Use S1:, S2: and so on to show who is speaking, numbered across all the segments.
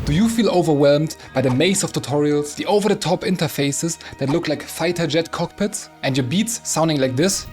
S1: Do you feel overwhelmed by the maze of tutorials, the over-the-top interfaces that look like fighter jet cockpits, and your beats sounding like this?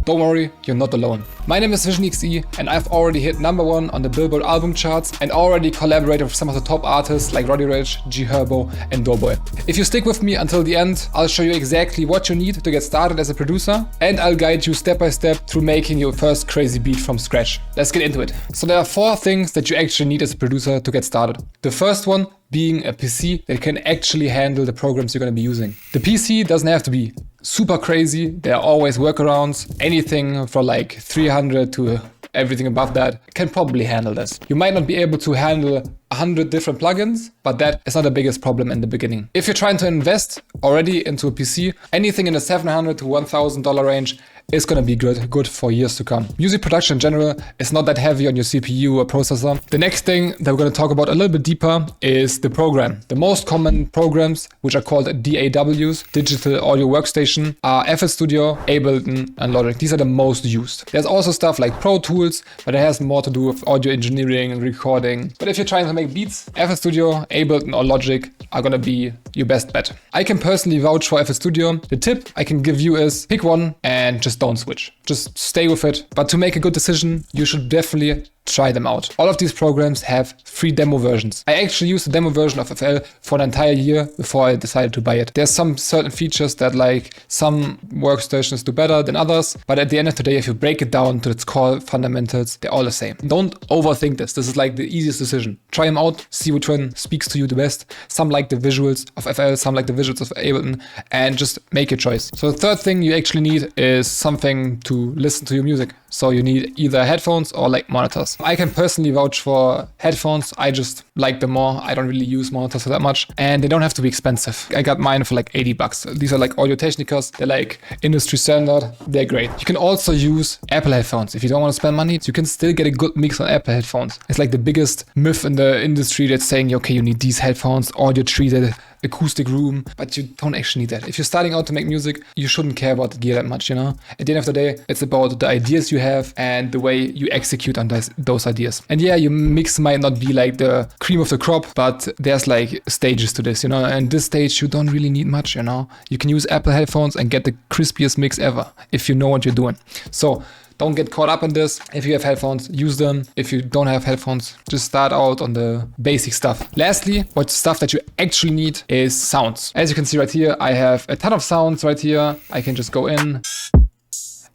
S1: Don't worry, you're not alone. My name is VisionXE and I've already hit #1 on the Billboard album charts and already collaborated with some of the top artists like Roddy Ricch, G Herbo and Doughboy. If you stick with me until the end, I'll show you exactly what you need to get started as a producer, and I'll guide you step by step through making your first crazy beat from scratch. Let's get into it. So there are 4 things that you actually need as a producer to get started. The first one being a PC that can actually handle the programs you're going to be using. The PC doesn't have to be super crazy. There are always workarounds. Anything from like 300 to everything above that can probably handle this. You might not be able to handle 100 different plugins, but that is not the biggest problem in the beginning. If you're trying to invest already into a PC, anything in the $700 to $1,000 range is going to be good for years to come. Music production in general is not that heavy on your CPU or processor. The next thing that we're going to talk about a little bit deeper is the program. The most common programs, which are called DAWs, Digital Audio Workstation, are FL Studio, Ableton, and Logic. These are the most used. There's also stuff like Pro Tools, but it has more to do with audio engineering and recording. But if you're trying to make beats, FL Studio, Ableton, or Logic are going to be your best bet. I can personally vouch for FL Studio. The tip I can give you is pick one and just don't switch. Just stay with it. But to make a good decision, you should definitely try them out. All of these programs have free demo versions. I actually used the demo version of FL for an entire year before I decided to buy it. There's some certain features that like some workstations do better than others, but at the end of the day, if you break it down to its core fundamentals, they're all the same. Don't overthink this. This is like the easiest decision. Try them out, see which one speaks to you the best. Some like the visuals of FL, some like the visuals of Ableton, and just make your choice. So the third thing you actually need is something to listen to your music. So you need either headphones or like monitors. I can personally vouch for headphones. I just like them more. I don't really use monitors for that much, and they don't have to be expensive. I got mine for like $80. These are like Audio Technicas. They're like industry standard. They're great. You can also use Apple headphones. If you don't want to spend money, you can still get a good mix on Apple headphones. It's like the biggest myth in the industry that's saying, okay, you need these headphones, audio treated, acoustic room, but you don't actually need that. If you're starting out to make music, you shouldn't care about the gear that much, you know? At the end of the day, it's about the ideas you have and the way you execute on those ideas. And yeah, your mix might not be like the cream of the crop, but there's like stages to this, you know? And this stage, you don't really need much, you know? You can use Apple headphones and get the crispiest mix ever if you know what you're doing. So don't get caught up in this. If you have headphones, use them. If you don't have headphones, just start out on the basic stuff. Lastly, what stuff that you actually need is sounds. As you can see right here, I have a ton of sounds right here. I can just go in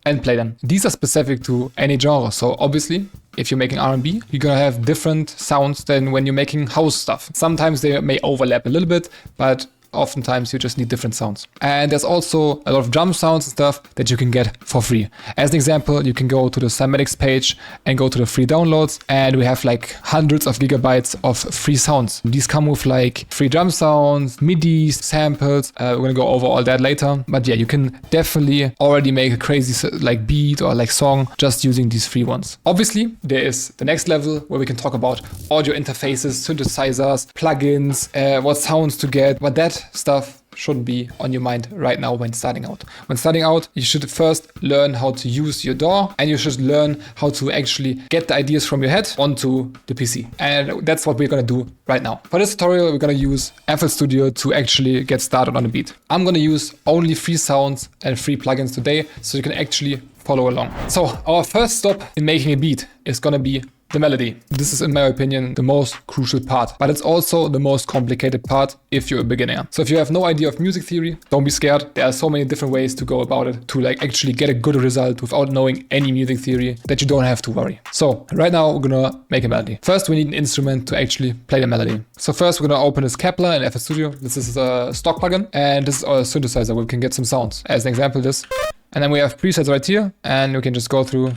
S1: and play them. These are specific to any genre. So obviously, if you're making R&B, you're gonna have different sounds than when you're making house stuff. Sometimes they may overlap a little bit, but oftentimes you just need different sounds. And there's also a lot of drum sounds and stuff that you can get for free. As an example, you can go to the Cymatics page and go to the free downloads, and we have like hundreds of gigabytes of free sounds. These come with like free drum sounds, MIDIs, samples. We're gonna go over all that later. But yeah, you can definitely already make a crazy like beat or like song just using these free ones. Obviously, there is the next level where we can talk about audio interfaces, synthesizers, plugins, what sounds to get, but that stuff should be on your mind right now when starting out. When starting out, you should first learn how to use your DAW, and you should learn how to actually get the ideas from your head onto the PC. And that's what we're gonna do right now. For this tutorial, we're gonna use FL Studio to actually get started on a beat. I'm gonna use only free sounds and free plugins today, so you can actually follow along. So our first stop in making a beat is gonna be the melody. This is, in my opinion, the most crucial part, but it's also the most complicated part if you're a beginner. So if you have no idea of music theory, don't be scared. There are so many different ways to go about it to like actually get a good result without knowing any music theory that you don't have to worry. So right now we're gonna make a melody. First, we need an instrument to actually play the melody. So first we're gonna open this Kepler in FL Studio. This is a stock plugin, and this is our synthesizer where we can get some sounds. As an example, this. And then we have presets right here, and we can just go through.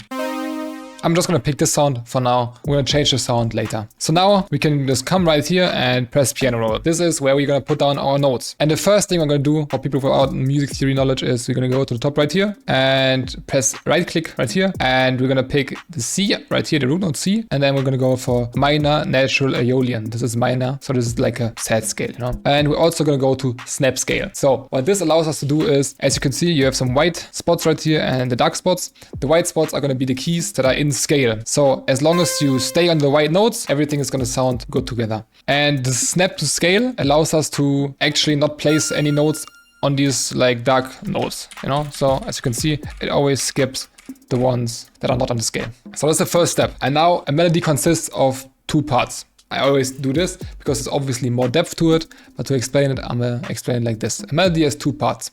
S1: I'm just gonna pick this sound for now. We're gonna change the sound later. So now we can just come right here and press piano roll. This is where we're gonna put down our notes. And the first thing I'm gonna do for people without music theory knowledge is we're gonna go to the top right here and press right click right here. And we're gonna pick the C right here, the root note C. And then we're gonna go for minor natural Aeolian. This is minor, so this is like a sad scale, you know? And we're also gonna go to snap scale. So what this allows us to do is, as you can see, you have some white spots right here and the dark spots. The white spots are gonna be the keys that are in in scale. So as long as you stay on the right notes, everything is gonna sound good together. And the snap to scale allows us to actually not place any notes on these like dark notes, you know? So as you can see, it always skips the ones that are not on the scale. So that's the first step. And now a melody consists of 2 parts. I always do this because there's obviously more depth to it, but to explain it, I'm gonna explain it like this. A melody has 2 parts,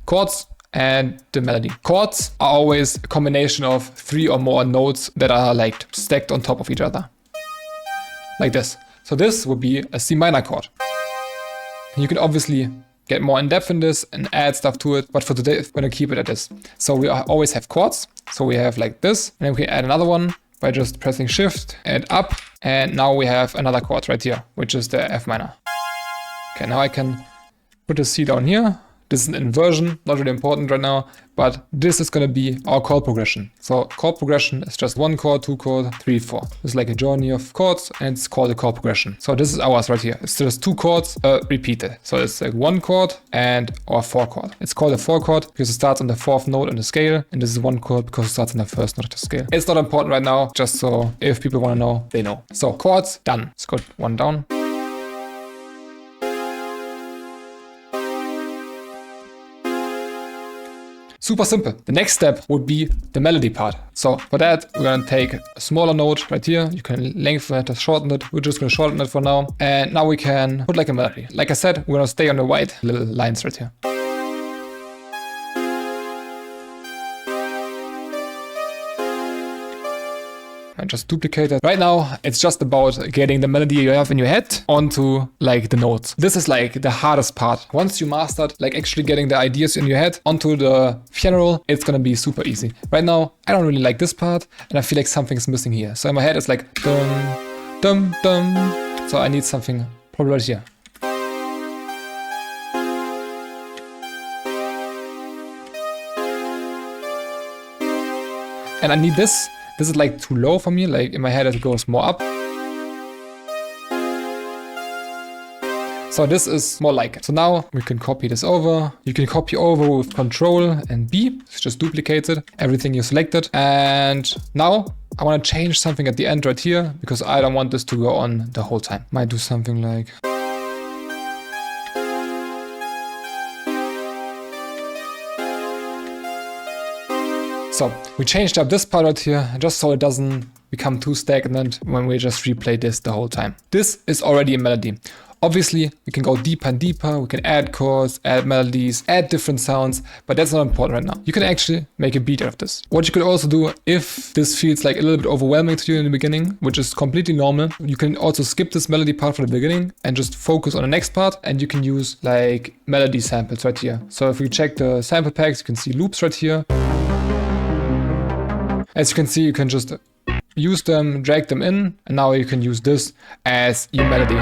S1: chords and the melody. Chords are always a combination of 3 or more notes that are like stacked on top of each other. Like this. So this would be a C minor chord. You can obviously get more in depth in this and add stuff to it, but for today, we're gonna keep it at this. So we always have chords. So we have like this, and then we can add another one by just pressing shift and up. And now we have another chord right here, which is the F minor. Okay, now I can put the C down here. This is an inversion, not really important right now, but this is gonna be our chord progression. So chord progression is just 1 chord, 2 chord, 3, 4. It's like a journey of chords and it's called a chord progression. So this is ours right here. It's just 2 chords repeated. So it's like 1 chord and or 4 chord. It's called a 4 chord because it starts on the 4th note on the scale, and this is 1 chord because it starts on the 1st note of the scale. It's not important right now, just so if people wanna know, they know. So chords, done. Let's go 1 down. Super simple. The next step would be the melody part. So for that, we're gonna take a smaller note right here. You can lengthen it or shorten it. We're just gonna shorten it for now. And now we can put like a melody. Like I said, we're gonna stay on the white little lines right here. And just duplicate it. Right now, it's just about getting the melody you have in your head onto like the notes. This is like the hardest part. Once you mastered like actually getting the ideas in your head onto the piano roll, it's gonna be super easy. Right now, I don't really like this part and I feel like something's missing here. So in my head, it's like dum, dum, dum. So I need something probably right here. And I need this. This is like too low for me, like in my head it goes more up. So this is more like it. So now we can copy this over. You can copy over with Control and B. It's just duplicated, everything you selected. And now I want to change something at the end right here because I don't want this to go on the whole time. Might do something like... So we changed up this part right here just so it doesn't become too stagnant when we just replay this the whole time. This is already a melody. Obviously, we can go deeper and deeper. We can add chords, add melodies, add different sounds, but that's not important right now. You can actually make a beat out of this. What you could also do, if this feels like a little bit overwhelming to you in the beginning, which is completely normal, you can also skip this melody part from the beginning and just focus on the next part, and you can use like melody samples right here. So if we check the sample packs, you can see loops right here. As you can see, you can just use them, drag them in, and now you can use this as your melody.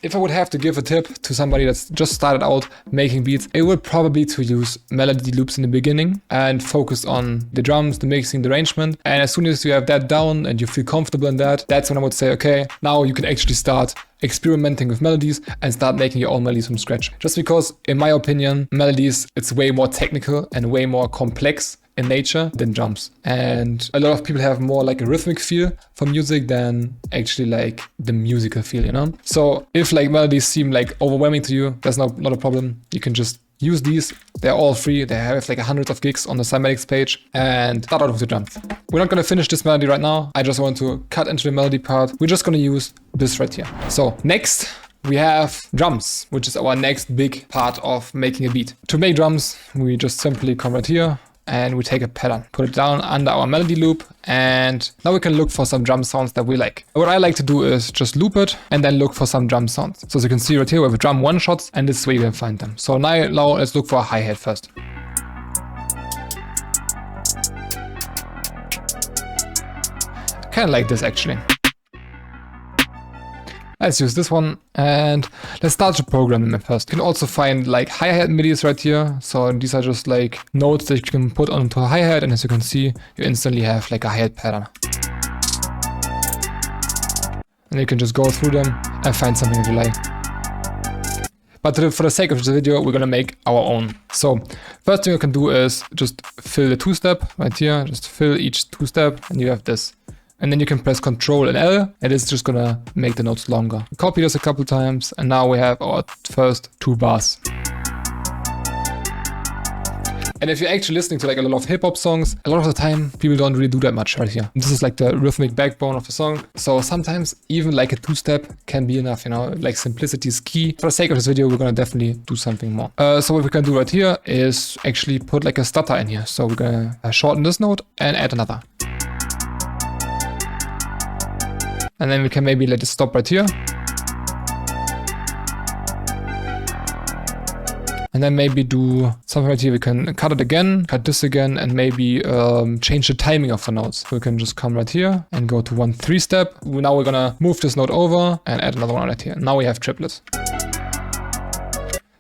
S1: If I would have to give a tip to somebody that's just started out making beats, it would probably to use melody loops in the beginning and focus on the drums, the mixing, the arrangement. And as soon as you have that down and you feel comfortable in that, that's when I would say, okay, now you can actually start experimenting with melodies and start making your own melodies from scratch. Just because, in my opinion, melodies, it's way more technical and way more complex in nature than drums. And a lot of people have more like a rhythmic feel for music than actually like the musical feel, you know? So if like melodies seem like overwhelming to you, that's not a problem. You can just use these. They're all free. They have like hundreds of gigs on the Cymatics page, and start out with the drums. We're not gonna finish this melody right now. I just want to cut into the melody part. We're just gonna use this right here. So next, we have drums, which is our next big part of making a beat. To make drums, we just simply come right here and we take a pattern, put it down under our melody loop, and now we can look for some drum sounds that we like. What I like to do is just loop it and then look for some drum sounds. So as you can see right here, we have drum one shots, and this is where you can find them. So now let's look for a hi-hat first. Kind of like this actually. Let's use this one and let's start to program them first. You can also find like hi-hat midis right here. So these are just like notes that you can put onto a hi-hat, and as you can see, you instantly have like a hi-hat pattern. And you can just go through them and find something that you like. But for the sake of this video, we're gonna make our own. So first thing you can do is just fill the 2-step right here. Just fill each 2-step and you have this. And then you can press Ctrl and L and it's just gonna make the notes longer. Copy this a couple times and now we have our first 2 bars. And if you're actually listening to like a lot of hip hop songs, a lot of the time people don't really do that much right here. This is like the rhythmic backbone of the song. So sometimes even like a 2-step can be enough, you know, like simplicity is key. For the sake of this video, we're gonna definitely do something more. So what we can do right here is actually put like a stutter in here. So we're gonna shorten this note and add another. And then we can maybe let it stop right here. And then maybe do something right here. We can cut it again, cut this again, and maybe change the timing of the notes. So we can just come right here and go to 1 3-step. Now we're gonna move this note over and add another one right here. Now we have triplets.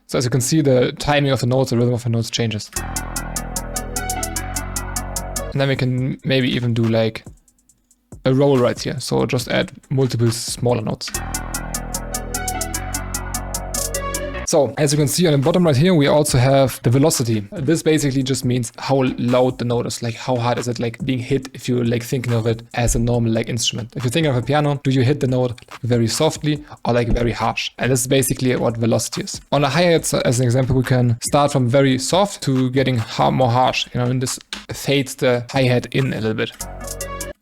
S1: So as you can see, the timing of the notes, the rhythm of the notes changes. And then we can maybe even do like a roll right here. So just add multiple smaller notes. So as you can see on the bottom right here, we also have the velocity. This basically just means how loud the note is, like how hard is it like being hit if you're like thinking of it as a normal like instrument. If you think of a piano, do you hit the note like very softly or like very harsh? And this is basically what velocity is. On the hi-hats, as an example, we can start from very soft to getting more harsh, you know, and this fades the hi-hat in a little bit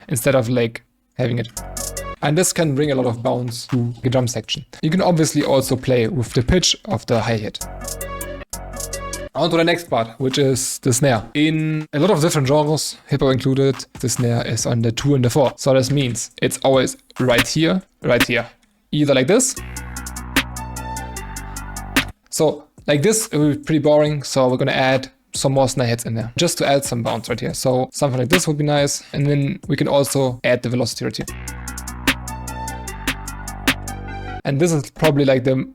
S1: instead of like having it. And this can bring a lot of bounce to the drum section. You can obviously also play with the pitch of the hi-hat. On to the next part, which is the snare. In a lot of different genres, hip-hop included, the snare is on the 2 and the 4. So this means it's always right here, either like this. So like this, it will be pretty boring. So we're gonna add some more snare hits in there, just to add some bounce right here. So something like this would be nice. And then we can also add the velocity right here. And this is probably like the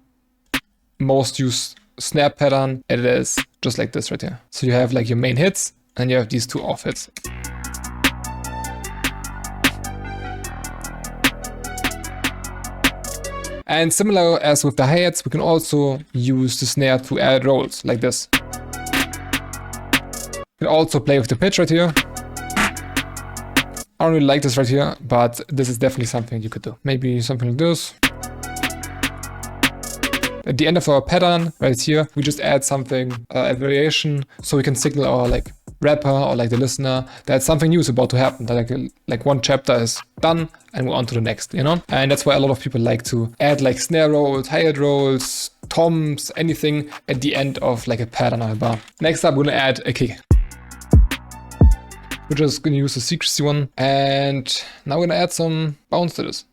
S1: most used snare pattern. It is just like this right here. So you have like your main hits and you have these 2 off hits. And similar as with the hi-hats, we can also use the snare to add rolls like this. You can also play with the pitch right here. I don't really like this right here, but this is definitely something you could do. Maybe something like this. At the end of our pattern right here, we just add something, a variation, so we can signal our like rapper or like the listener that something new is about to happen. That like one chapter is done and we're on to the next, you know? And that's why a lot of people like to add like snare rolls, hi-hat rolls, toms, anything at the end of like a pattern or a bar. Next up, we're gonna add a kick. We're just gonna use the secrecy one, and now we're gonna add some bounce to this.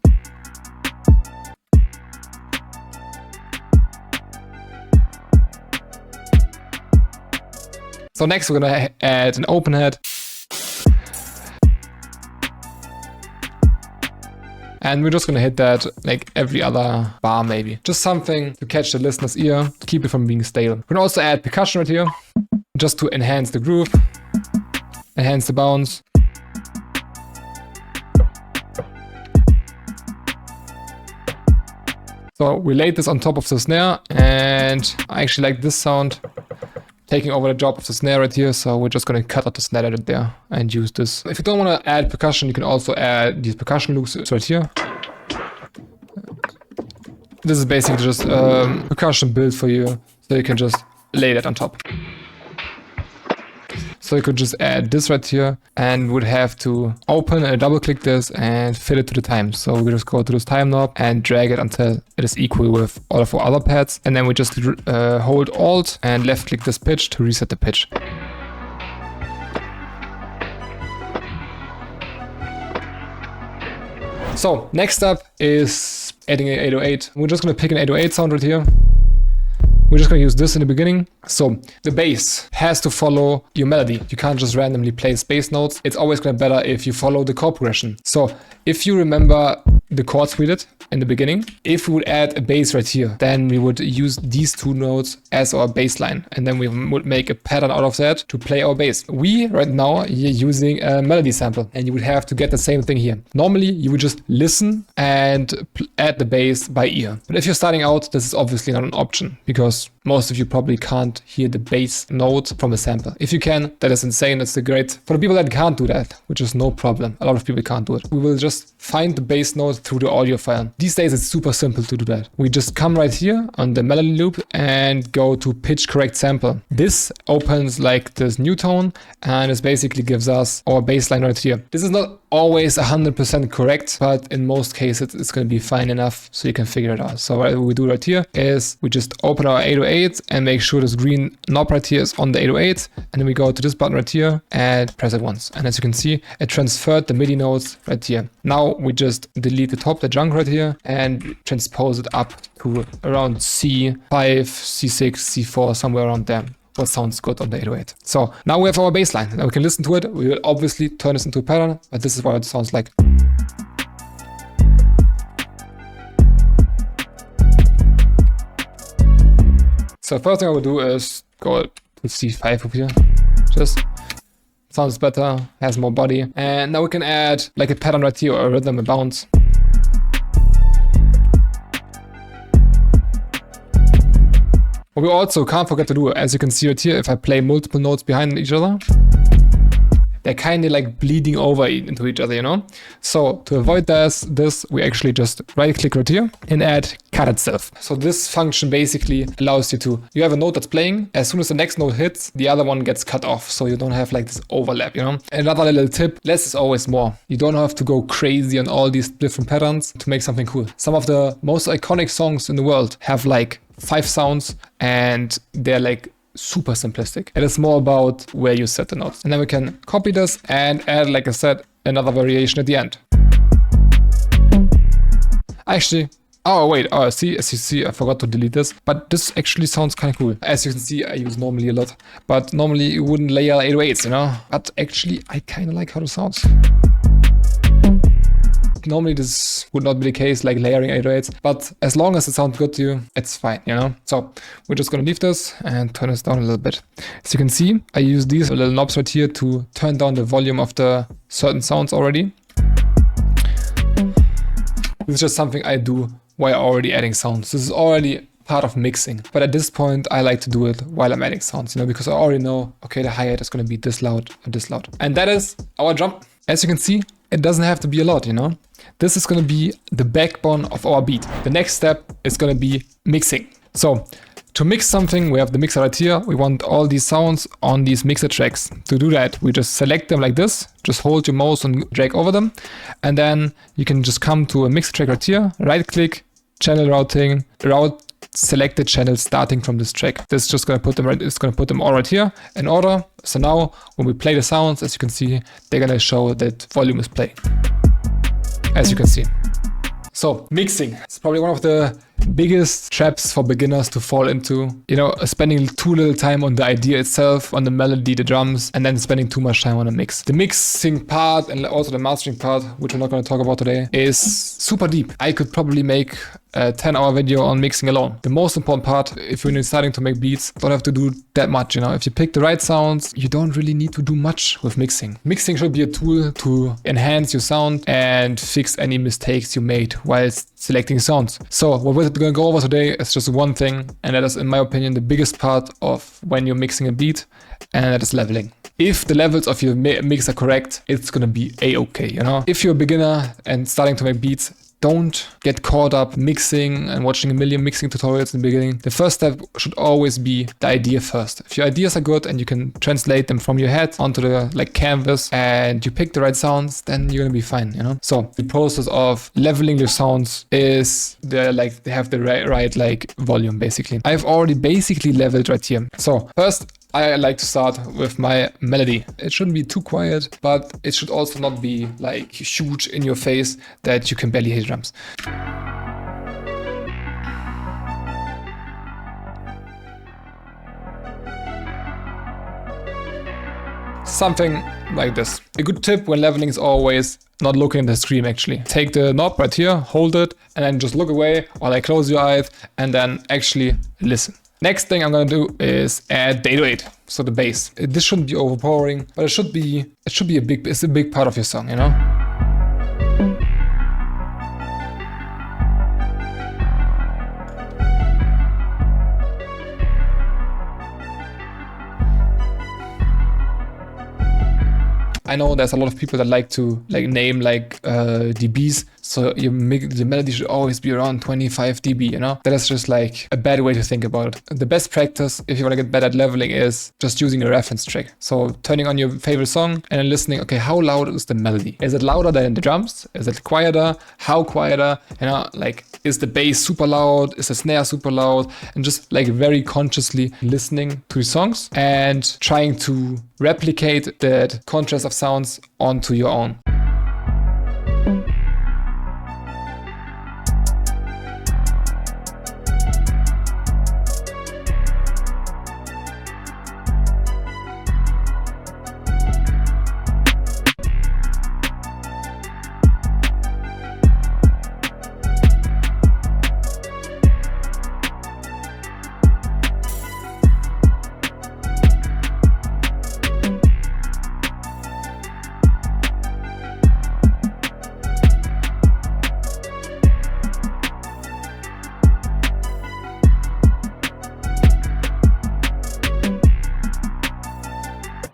S1: So next we're gonna add an open hat. And we're just gonna hit that like every other bar maybe. Just something to catch the listener's ear, to keep it from being stale. We're gonna also add percussion right here, just to enhance the groove, enhance the bounce. So we laid this on top of the snare, and I actually like this sound, taking over the job of the snare right here. So we're just gonna cut out the snare right there and use this. If you don't wanna add percussion, you can also add these percussion loops right here. This is basically just percussion built for you, so you can just lay that on top. So you could just add this right here and would have to open and double click this and fit it to the time. So we just go to this time knob and drag it until it is equal with all of our other pads. And then we just hold Alt and left click this pitch to reset the pitch. So next up is adding an 808. We're just gonna pick an 808 sound right here. We're just gonna use this in the beginning. So the bass has to follow your melody. You can't just randomly play bass notes. It's always gonna be better if you follow the chord progression. So if you remember the chords we did in the beginning. If we would add a bass right here, then we would use these 2 notes as our bass line, and then we would make a pattern out of that to play our bass. We right now are using a melody sample, and you would have to get the same thing here. Normally you would just listen and add the bass by ear, but if you're starting out, this is obviously not an option because most of you probably can't hear the bass note from a sample. If you can, that is insane. That's the great for the people that can't do that, which is no problem. A lot of people can't do it. We will just find the bass note through the audio file. These days it's super simple to do that. We just come right here on the melody loop and go to pitch correct sample. This opens like this new tone, and it basically gives us our bass line right here. This is not always 100% correct, but in most cases it's going to be fine enough so you can figure it out. So what we do right here is we just open our 808 and make sure this green knob right here is on the 808, and then we go to this button right here and press it once. And as you can see, it transferred the MIDI notes right here. Now we just delete the top, the junk right here, and transpose it up to around C5, C6, C4, somewhere around there. What sounds good on the 808. So now we have our bass line. Now we can listen to it. We will obviously turn this into a pattern, but this is what it sounds like. So first thing I will do is go to C5 over here. Just sounds better, has more body. And now we can add like a pattern right here, or a rhythm, a bounce. What we also can't forget to do, as you can see right here, if I play multiple notes behind each other, they're kind of like bleeding over into each other, you know? So to avoid this, we actually just right click right here and add cut itself. So this function basically allows you to, you have a note that's playing, as soon as the next note hits, the other one gets cut off. So you don't have like this overlap, you know? Another little tip, less is always more. You don't have to go crazy on all these different patterns to make something cool. Some of the most iconic songs in the world have like 5 sounds and they're like super simplistic. It is more about where you set the notes. And then we can copy this and add, like I said, another variation at the end. Actually, oh wait, oh see, as you see, I forgot to delete this, but this actually sounds kind of cool. As you can see, I use normally a lot, but normally you wouldn't layer 808s, you know? But actually, I kind of like how it sounds. Normally this would not be the case, like layering 808s, but as long as it sounds good to you, it's fine, you know? So we're just gonna leave this and turn this down a little bit. As you can see, I use these little knobs right here to turn down the volume of the certain sounds already. This is just something I do while already adding sounds. This is already part of mixing, but at this point I like to do it while I'm adding sounds, you know, because I already know, okay, the hi-hat is gonna be this loud or this loud. And that is our drum. As you can see, it doesn't have to be a lot, you know? This is gonna be the backbone of our beat. The next step is gonna be mixing. So to mix something, we have the mixer right here. We want all these sounds on these mixer tracks. To do that, we just select them like this. Just hold your mouse and drag over them. And then you can just come to a mixer track right here, right click, channel routing, route selected channels starting from this track. This is just gonna put them right, it's gonna put them all right here in order. So now when we play the sounds, as you can see, they're gonna show that volume is playing. As you can see. So mixing is probably one of the biggest traps for beginners to fall into, you know, spending too little time on the idea itself, on the melody, the drums, and then spending too much time on a mix. The mixing part and also the mastering part, which we're not going to talk about today, is super deep. I could probably make a 10-hour video on mixing alone. The most important part, if you're starting to make beats, don't have to do that much, you know. If you pick the right sounds, you don't really need to do much with mixing. Mixing should be a tool to enhance your sound and fix any mistakes you made while selecting sounds. So what we're going to go over today is just one thing, and that is, in my opinion, the biggest part of when you're mixing a beat, and that is leveling. If the levels of your mix are correct, it's going to be a-okay, you know. If you're a beginner and starting to make beats, don't get caught up mixing and watching a million mixing tutorials in the beginning. The first step should always be the idea first. If your ideas are good and you can translate them from your head onto the like canvas and you pick the right sounds, then you're gonna be fine, you know? So the process of leveling your sounds is they have the right like volume basically. I've already basically leveled right here. So first, I like to start with my melody. It shouldn't be too quiet, but it should also not be like huge in your face that you can barely hear drums. something like this. A good tip when leveling is always not looking at the screen actually. Take the knob right here, hold it, and then just look away or like close your eyes and then actually listen. Next thing I'm gonna do is add the 808, so the bass. This shouldn't be overpowering, but it's a big part of your song, you know? I know there's a lot of people that like to name dBs, so the melody should always be around 25 dB, you know? That is just like a bad way to think about it. The best practice, if you want to get better at leveling, is just using a reference track. So turning on your favorite song and then listening, okay, how loud is the melody? Is it louder than the drums? Is it quieter? How quieter? You know, like, is the bass super loud? Is the snare super loud? And just like very consciously listening to the songs and trying to replicate that contrast of sounds onto your own.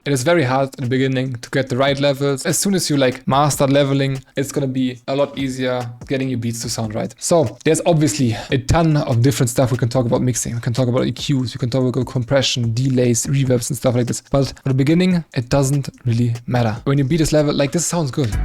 S1: It is very hard in the beginning to get the right levels. As soon as you like master leveling, it's gonna be a lot easier getting your beats to sound right. So there's obviously a ton of different stuff we can talk about mixing. We can talk about EQs, we can talk about compression, delays, reverbs and stuff like this. But at the beginning, it doesn't really matter. When your beat is leveled, like this sounds good.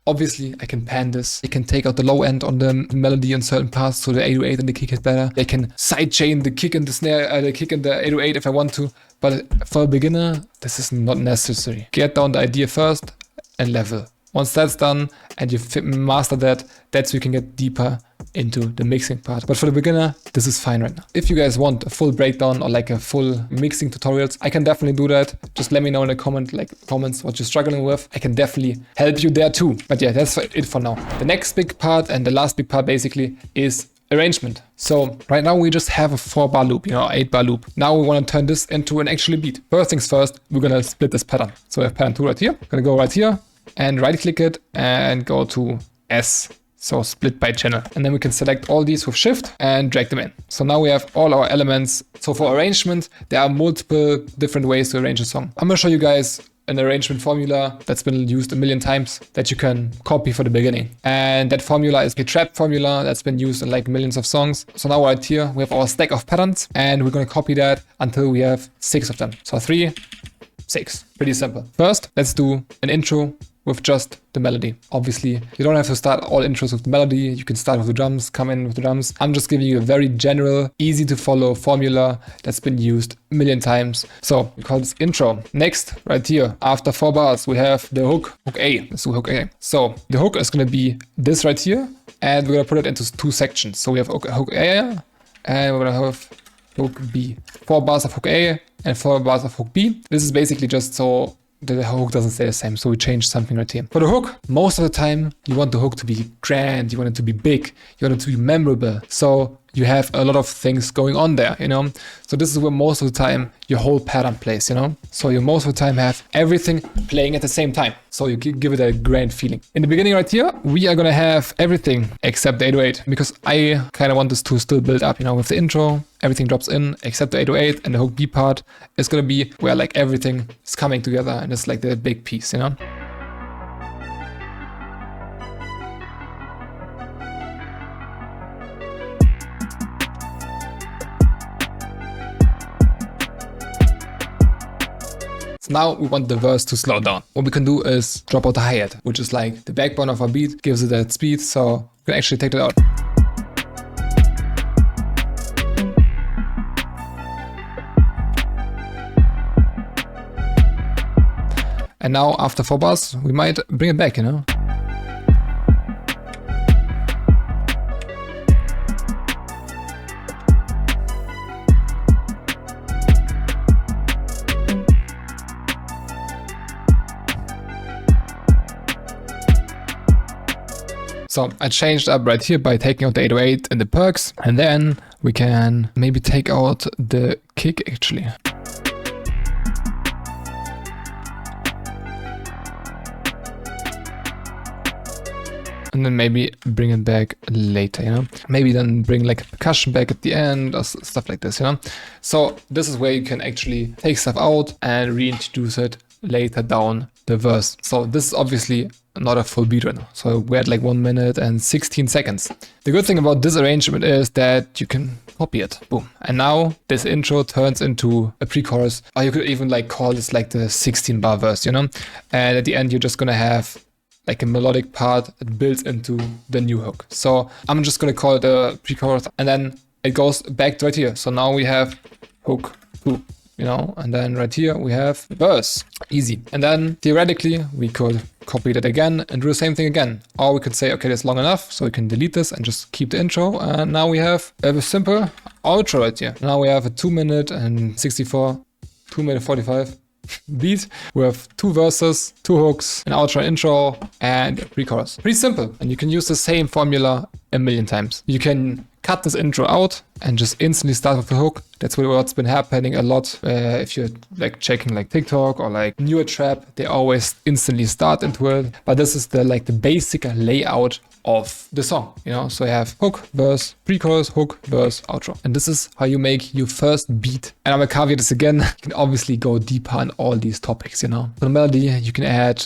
S1: Obviously, I can pan this. I can take out the low end on the melody in certain parts so the 808 and the kick is better. I can sidechain the kick and the snare, the kick and the 808 if I want to. But for a beginner, this is not necessary. Get down the idea first and level. Once that's done and you master that, that's where you can get deeper into the mixing part. But for the beginner, this is fine right now. If you guys want a full breakdown or like a full mixing tutorials, I can definitely do that. Just let me know in the comments what you're struggling with. I can definitely help you there too. But yeah, that's it for now. The next big part and the last big part basically is arrangement. So right now we just have a 4-bar loop, you know, 8-bar loop. Now we want to turn this into an actual beat. First things first, we're gonna split this pattern. So we have pattern 2 right here. Gonna go right here and right click it and go to S. So split by channel. And then we can select all these with shift and drag them in. So now we have all our elements. So for arrangement, there are multiple different ways to arrange a song. I'm gonna show you guys an arrangement formula that's been used a million times that you can copy for the beginning. And that formula is a trap formula that's been used in like millions of songs. So now right here, we have our stack of patterns and we're gonna copy that until we have 6 of them. So 3, 6, pretty simple. First, let's do an intro with just the melody. Obviously, you don't have to start all intros with the melody. You can start with the drums, come in with the drums. I'm just giving you a very general, easy to follow formula that's been used a million times. So we call this intro. Next, right here, after 4 bars, we have the hook A. Let's do hook A. So the hook is gonna be this right here, and we're gonna put it into 2 sections. So we have hook A, and we're gonna have hook B. 4 bars of hook A and 4 bars of hook B. This is basically just so the hook doesn't stay the same, so we changed something right here. For the hook, most of the time, you want the hook to be grand, you want it to be big, you want it to be memorable. So you have a lot of things going on there, you know? So this is where most of the time your whole pattern plays, you know? So you most of the time have everything playing at the same time. So you give it a grand feeling. In the beginning right here, we are gonna have everything except the 808 because I kind of want this to still build up, you know, with the intro, everything drops in except the 808 and the hook B part is gonna be where like everything is coming together and it's like the big piece, you know? Now we want the verse to slow down. What we can do is drop out the hi-hat, which is like the backbone of our beat, gives it that speed. So we can actually take that out. And now after 4 bars, we might bring it back, you know? So I changed up right here by taking out the 808 and the perks, and then we can maybe take out the kick actually. And then maybe bring it back later, you know? Maybe then bring like a percussion back at the end or stuff like this, you know? So this is where you can actually take stuff out and reintroduce it later down the verse. So this is obviously not a full beat right now. So we're at like 1 minute and 16 seconds. The good thing about this arrangement is that you can copy it. Boom. And now this intro turns into a pre-chorus, or you could even like call this like the 16 bar verse, you know? And at the end, you're just gonna have like a melodic part that builds into the new hook. So I'm just gonna call it a pre-chorus, and then it goes back to right here. So now we have hook 2, you know, and then right here we have verse. Easy. And then theoretically we could copy that again and do the same thing again. Or we could say, okay, that's long enough, so we can delete this and just keep the intro. And now we have a simple outro right here. Now we have a 2 minute and 64, 2 minute 45 beat. We have 2 verses, 2 hooks, an outro, intro, and a pre-chorus. Pretty simple. And you can use the same formula a million times. You can cut this intro out and just instantly start with the hook. That's what's been happening a lot. If you're like checking like TikTok or like newer trap, they always instantly start into it. But this is the like the basic layout of the song, you know? So you have hook, verse, pre-chorus, hook, verse, outro. And this is how you make your first beat. And I'm gonna caveat this again. You can obviously go deeper on all these topics, you know? For the melody, you can add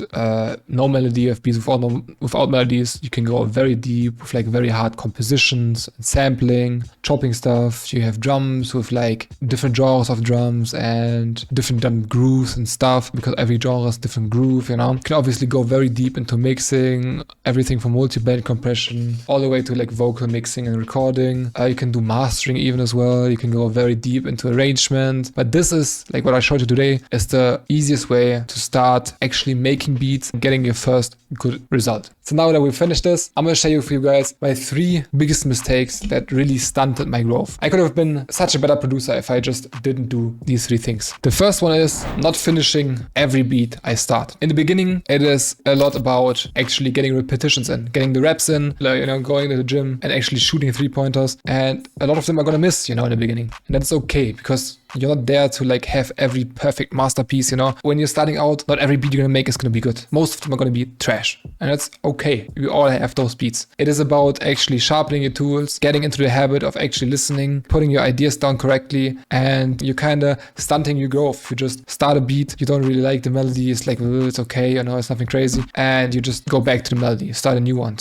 S1: no melody of beats without melodies. You can go very deep with like very hard compositions, and sampling, chopping stuff. You have drums with like different genres of drums and different drum grooves and stuff, because every genre has different groove, you know? You can obviously go very deep into mixing, everything from multi-band compression all the way to like vocal mixing and recording. You can do mastering even as well. You can go very deep into arrangement. But this is like what I showed you today is the easiest way to start actually making beats and getting your first good result. So now that we've finished this, I'm gonna share you for you guys my 3 biggest mistakes that really stunted my growth. I could have been such a better producer if I just didn't do these 3 things. The first one is not finishing every beat I start. In the beginning, it is a lot about actually getting repetitions in, getting the reps in, like, you know, going to the gym and actually shooting 3-pointers. And a lot of them are gonna miss, you know, in the beginning. And that's okay, because you're not there to like have every perfect masterpiece, you know? When you're starting out, not every beat you're gonna make is gonna be good. Most of them are gonna be trash. And that's okay. We all have those beats. It is about actually sharpening your tools, getting into the habit of actually listening, putting your ideas down correctly, and you're kind of stunting your growth. If you just start a beat, you don't really like the melody, it's like, oh, it's okay, you know, it's nothing crazy, and you just go back to the melody, start a new one.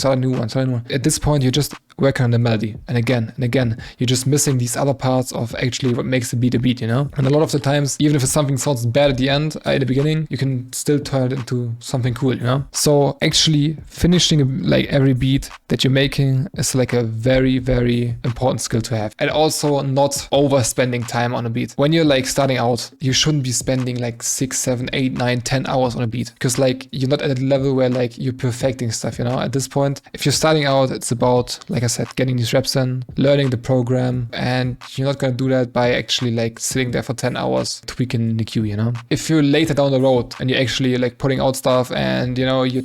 S1: At this point, you're just working on the melody, and again, you're just missing these other parts of actually what makes the beat a beat, you know? And a lot of the times, even if something sounds bad at the end, in the beginning, you can still turn it into something cool, you know? So actually finishing like every beat that you're making is like a very, very important skill to have. And also not overspending time on a beat. When you're like starting out, you shouldn't be spending like 6, 7, 8, 9, 10 hours on a beat, because like you're not at a level where like you're perfecting stuff, you know? At this point, if you're starting out, it's about, like I said, getting these reps in, learning the program, and you're not gonna do that by actually like sitting there for 10 hours tweaking the cue, you know? If you're later down the road and you're actually like putting out stuff and, you know, you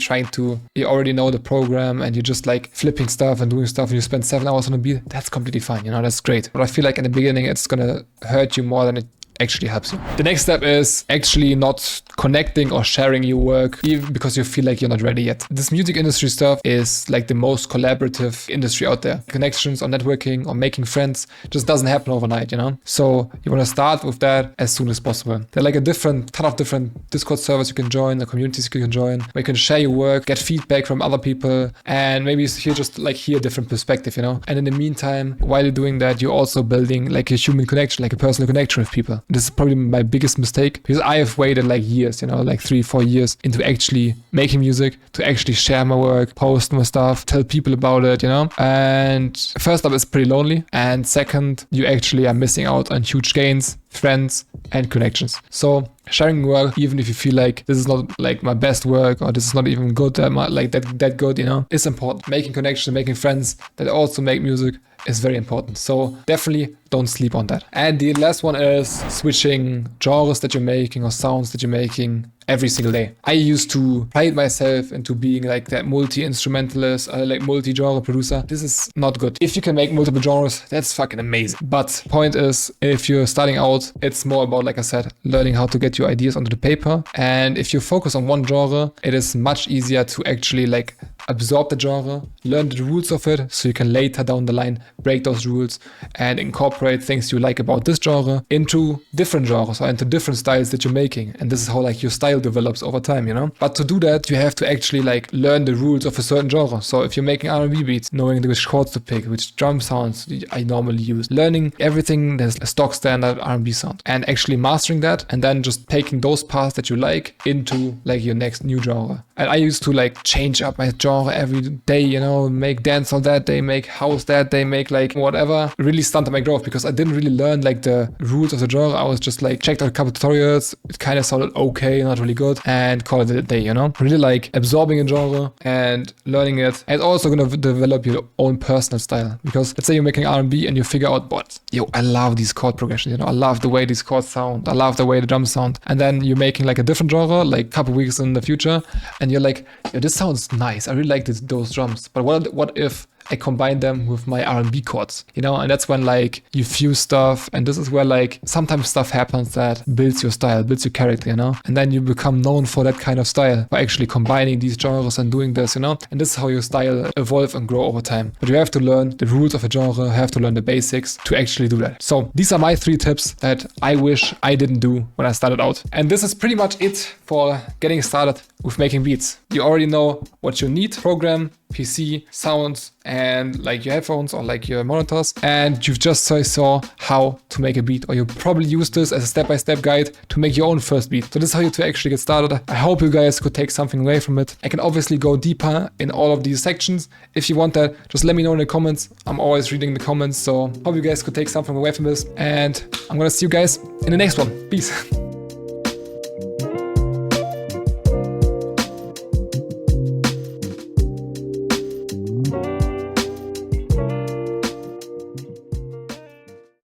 S1: already know the program and you're just like flipping stuff and doing stuff and you spend 7 hours on a beat, that's completely fine, you know, that's great. But I feel like in the beginning, it's gonna hurt you more than it actually helps you. The next step is actually not connecting or sharing your work, even because you feel like you're not ready yet. This music industry stuff is like the most collaborative industry out there. Connections or networking or making friends just doesn't happen overnight, you know? So you want to start with that as soon as possible. There are like a ton of different Discord servers you can join, the communities you can join, where you can share your work, get feedback from other people, and maybe hear a different perspective, you know? And in the meantime, while you're doing that, you're also building like a human connection, like a personal connection with people. This is probably my biggest mistake, because I have waited like years, you know, like 3-4 years into actually making music, to actually share my work, post my stuff, tell people about it, you know? And first up, it's pretty lonely. And second, you actually are missing out on huge gains, friends, and connections. So sharing work, even if you feel like this is not like my best work or this is not even good, that good, you know, is important. Making connections, making friends that also make music is very important. So definitely don't sleep on that. And the last one is switching genres that you're making or sounds that you're making every single day. I used to pride myself into being like that multi-instrumentalist, like multi-genre producer. This is not good. If you can make multiple genres, that's fucking amazing. But point is, if you're starting out, it's more about, like I said, learning how to get your ideas onto the paper. And if you focus on one genre, it is much easier to actually like absorb the genre, learn the rules of it, so you can later down the line break those rules and incorporate things you like about this genre into different genres or into different styles that you're making. And this is how like your style develops over time, you know? But to do that, you have to actually like learn the rules of a certain genre. So if you're making R&B beats, knowing which chords to pick, which drum sounds I normally use, learning everything that's a stock standard R&B sound and actually mastering that, and then just taking those parts that you like into like your next new genre. And I used to like change up my genre every day, you know, make dancehall that day, make house that day, make like whatever. It really stunted my growth because I didn't really learn like the rules of the genre. I was just like checked out a couple tutorials. It kind of sounded okay, not really good, and called it a day, you know? Really like absorbing a genre and learning it. And also gonna develop your own personal style, because let's say you're making R&B and you figure out, what, yo, I love these chord progressions, you know, I love the way these chords sound, I love the way the drums sound. And then you're making like a different genre, like a couple weeks in the future, and you're like, yo, this sounds nice, I really like those drums, but what if I combine them with my R&B chords, you know? And that's when like you fuse stuff, and this is where like sometimes stuff happens that builds your style, builds your character, you know? And then you become known for that kind of style by actually combining these genres and doing this, you know? And this is how your style evolve and grow over time. But you have to learn the rules of a genre, have to learn the basics to actually do that. So these are my 3 tips that I wish I didn't do when I started out. And this is pretty much it for getting started with making beats. You already know what you need: program, PC, sounds, and like your headphones or like your monitors. And you've just saw how to make a beat, or you probably use this as a step-by-step guide to make your own first beat. So this is how you to actually get started. I hope you guys could take something away from it. I can obviously go deeper in all of these sections. If you want that, just let me know in the comments. I'm always reading the comments. So hope you guys could take something away from this. And I'm gonna see you guys in the next one. Peace.